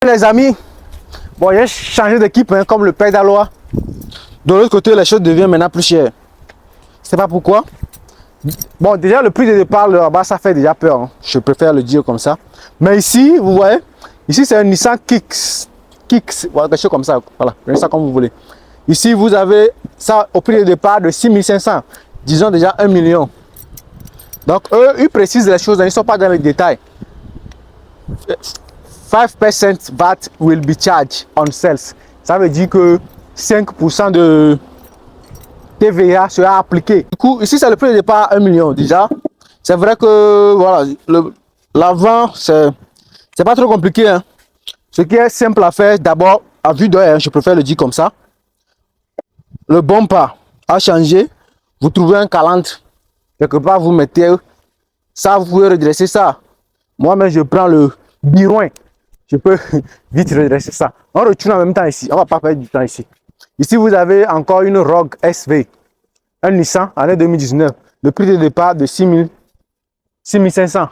Les amis, bon, j'ai changé d'équipe hein, comme le père d'Alois. De l'autre côté, les choses deviennent maintenant plus chères. C'est pas pourquoi. Bon, déjà, le prix de départ là-bas, ça fait déjà peur. Hein. Je préfère le dire comme ça. Mais ici, vous voyez, ici, c'est un Nissan Kicks. Kicks, voilà, quelque chose comme ça. Voilà, prenez ça comme vous voulez. Ici, vous avez ça au prix de départ de 6500. Disons déjà 1 million. Donc, eux, ils précisent les choses, ils ne sont pas dans les détails. 5% VAT will be charged on sales. Ça veut dire que 5% de TVA sera appliqué. Du coup, ici, c'est le prix de départ 1 million déjà. C'est vrai que voilà, l'avant, c'est pas trop compliqué. Hein. Ce qui est simple à faire, d'abord, à vue d'œil, hein, je préfère le dire comme ça. Le bumper a changé. Vous trouvez un calandre. Quelque part, vous mettez ça, vous pouvez redresser ça. Moi-même, je prends le birouin. Je peux vite redresser ça. On retourne en même temps ici. On ne va pas perdre du temps ici. Ici, vous avez encore une Rogue SV. Un Nissan, année 2019. Le prix de départ de 6500.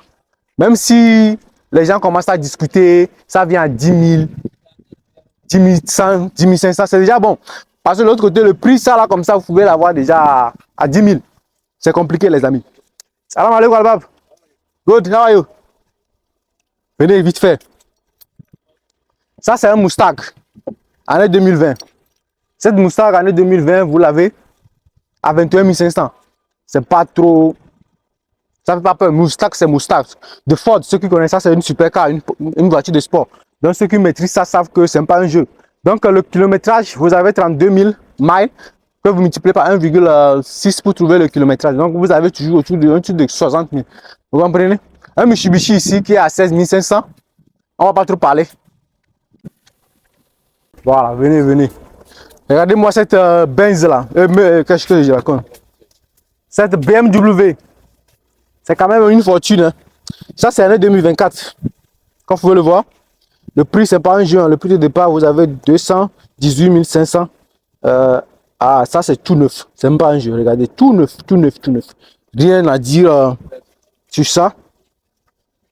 Même si les gens commencent à discuter, ça vient à 10 000, 10 100, 10 500. C'est déjà bon. Parce que de l'autre côté, le prix, ça là, comme ça, vous pouvez l'avoir déjà à 10 000. C'est compliqué, les amis. Salam alaikum, Albab. Good, how are you? Venez vite fait. Ça, c'est un Mustang, année 2020. Cette Mustang, année 2020, vous l'avez à 21 500. C'est pas trop... Ça ne fait pas peur. Mustang, c'est Mustang. De Ford, ceux qui connaissent ça, c'est une supercar, une voiture de sport. Donc, ceux qui maîtrisent ça savent que ce n'est pas un jeu. Donc, le kilométrage, vous avez 32 000 miles que vous multipliez par 1,6 pour trouver le kilométrage. Donc, vous avez toujours autour de 60 000. Vous comprenez? Un Mitsubishi ici qui est à 16 500. On ne va pas trop parler. Voilà, venez, venez. Regardez-moi cette Benz là. Qu'est-ce que je raconte? Cette BMW. C'est quand même une fortune. Hein. Ça, c'est l'année 2024. Comme vous pouvez le voir, le prix, c'est pas un jeu. Hein. Le prix de départ, vous avez 218 500. Ah, ça, c'est tout neuf. C'est même pas un jeu. Regardez, tout neuf, tout neuf, tout neuf. Rien à dire sur ça.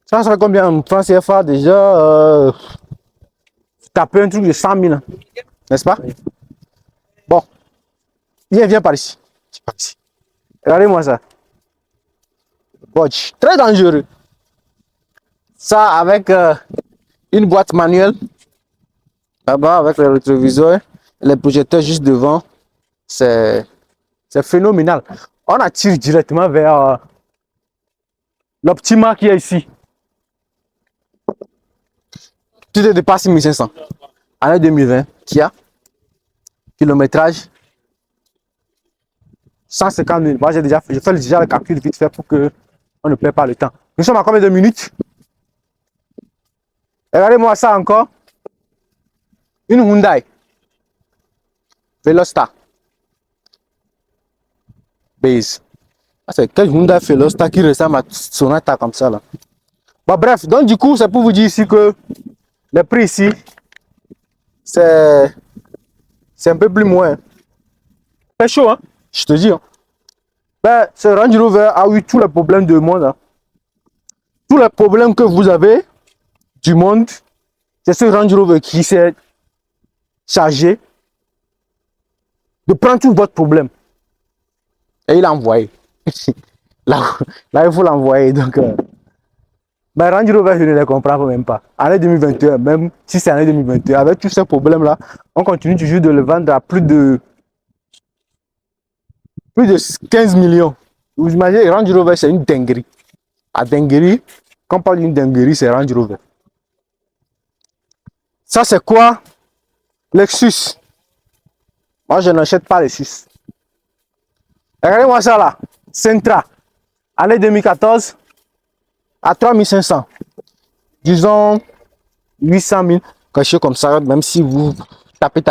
Ça serait combien en francs CFA déjà taper un truc de 100 000. Hein. N'est-ce pas? Bon. Viens par ici. Par ici. Regardez-moi ça. Watch. Très dangereux. Ça avec une boîte manuelle. Là-bas avec le rétroviseur. Les projecteurs juste devant. C'est phénoménal. On attire directement vers l'Optima qui est ici. Tout est dépassé 6500. Année 2020. Kia. Kilométrage 150 000. Moi, je fais déjà le calcul vite fait pour que on ne perd pas le temps. Nous sommes à combien de minutes? Regardez-moi ça encore. Une Hyundai Veloster Base. C'est quel Hyundai Veloster qui ressemble à Sonata comme ça là. Bon, bref, donc du coup, c'est pour vous dire ici que le prix ici, c'est un peu plus moins. C'est chaud, hein? Je te dis. Hein. Ben, ce Range Rover a eu tous les problèmes du monde. Hein. Tous les problèmes que vous avez du monde, c'est ce Range Rover qui s'est chargé de prendre tout votre problème. Et il a envoyé. là, il faut l'envoyer. Donc, ben, Range Rover, je ne les comprends même pas. Année 2021, même si c'est année 2021, avec tous ces problèmes-là, on continue toujours de le vendre à plus de 15 millions. Vous imaginez, Range Rover, c'est une dinguerie. À dinguerie, quand on parle d'une dinguerie, c'est Range Rover. Ça, c'est quoi? Lexus. Moi, je n'achète pas Lexus. Regardez-moi ça là. Sentra. Année 2014 à 3500. Disons 800 000. Quelque chose comme ça. Même si vous tapez,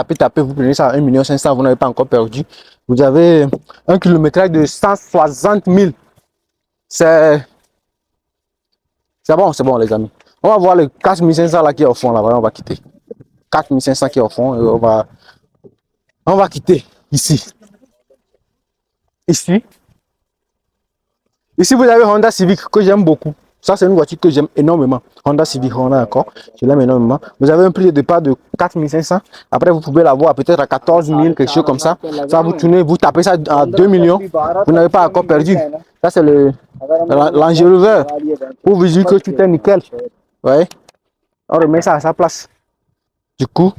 vous prenez ça à 1 500 000, vous n'avez pas encore perdu. Vous avez un kilométrage de 160 000. C'est bon, les amis. On va voir le 4500 là qui est au fond là. On va quitter. 4500 qui est au fond. Et on va quitter ici. Ici, vous avez Honda Civic que j'aime beaucoup. Ça, c'est une voiture que j'aime énormément. Honda Civic, Honda encore. Je l'aime énormément. Vous avez un prix de départ de 4500. Après, vous pouvez l'avoir peut-être à 14 000, quelque chose comme ça. Ça, vous tournez, vous tapez ça à 2 millions. Vous n'avez pas encore perdu. Ça, c'est le Range Rover. Pour vous dire que tout est nickel. Ouais. On remet ça à sa place. Du coup,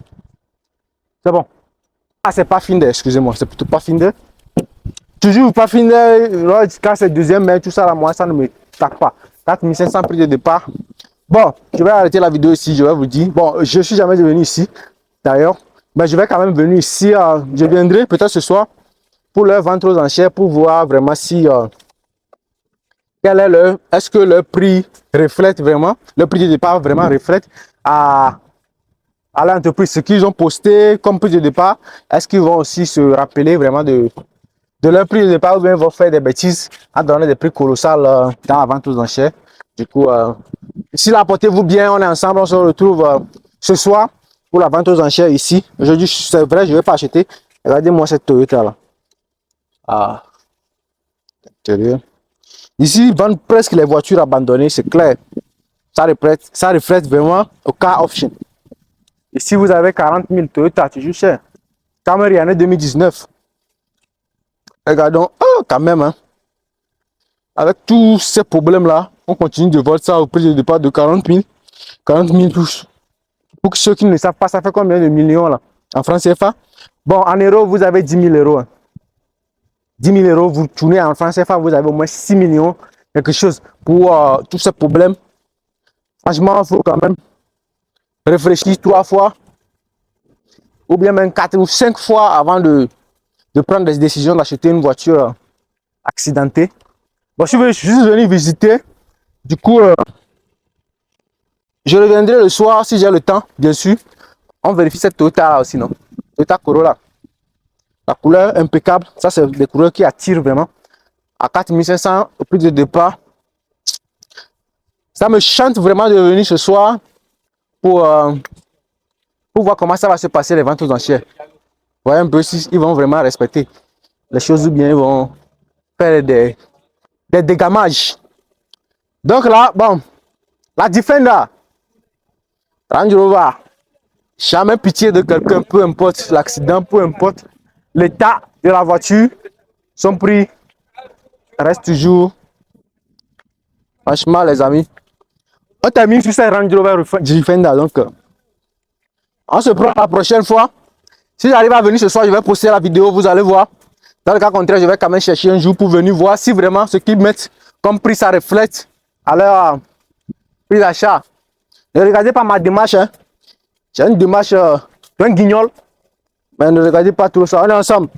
c'est bon. Ah, c'est pas Finder, excusez-moi. C'est plutôt pas Finder. Toujours pas Finder. Quand c'est deuxième main, tout ça, là, moi, ça ne me tape pas. 4500 prix de départ. Bon, je vais arrêter la vidéo ici. Je vais vous dire. Bon, je suis jamais venu ici. D'ailleurs, mais je vais quand même venir ici. Je viendrai peut-être ce soir pour leur vendre aux enchères pour voir vraiment si quel est est-ce que le prix reflète vraiment, le prix de départ vraiment reflète à l'entreprise ce qu'ils ont posté comme prix de départ. Est-ce qu'ils vont aussi se rappeler vraiment de leur prix de départ ou bien ils vont faire des bêtises en donnant des prix colossaux dans la vente aux enchères. Du coup, si là, portez-vous bien, on est ensemble, on se retrouve ce soir pour la vente aux enchères ici. Aujourd'hui, c'est vrai, je ne vais pas acheter. Regardez-moi cette Toyota là. Ah, ici, ils vendent presque les voitures abandonnées, c'est clair. Ça reflète vraiment au car option. Ici, vous avez 40 000 Toyota, toujours cher. Camry année 2019. Regardons, oh, quand même, hein. Avec tous ces problèmes-là, on continue de vendre ça au prix de départ de 40 000. 40 000 tous. Pour ceux qui ne savent pas, ça fait combien de millions là en francs CFA? Bon, en euros, vous avez 10 000 euros. Hein. 10 000 euros, vous tournez en francs CFA, vous avez au moins 6 millions, quelque chose pour tous ces problèmes. Franchement, il faut quand même réfléchir 3 fois, ou bien même 4 ou 5 fois avant de prendre des décisions d'acheter une voiture accidentée. Bon, je suis juste venu visiter. Du coup, je reviendrai le soir si j'ai le temps, bien sûr. On vérifie cette Toyota là aussi, non? Toyota Corolla. La couleur impeccable. Ça, c'est des couleurs qui attirent vraiment. À 4500 au prix de départ. Ça me chante vraiment de venir ce soir pour voir comment ça va se passer les ventes aux enchères. Voyez un peu si ils vont vraiment respecter les choses ou bien ils vont faire des dégamages. Donc là, bon, la Defender, Range Rover, jamais pitié de quelqu'un, peu importe l'accident, peu importe l'état de la voiture, son prix reste toujours. Franchement, les amis, on termine sur cette Range Rover Defender. Donc, on se prend la prochaine fois. Si j'arrive à venir ce soir, je vais poster la vidéo, vous allez voir. Dans le cas contraire, je vais quand même chercher un jour pour venir voir si vraiment ce qu'ils mettent comme prix, ça reflète à leur prix d'achat. Ne regardez pas ma démarche. Hein. J'ai une démarche d'un guignol. Mais ne regardez pas tout ça. On est ensemble.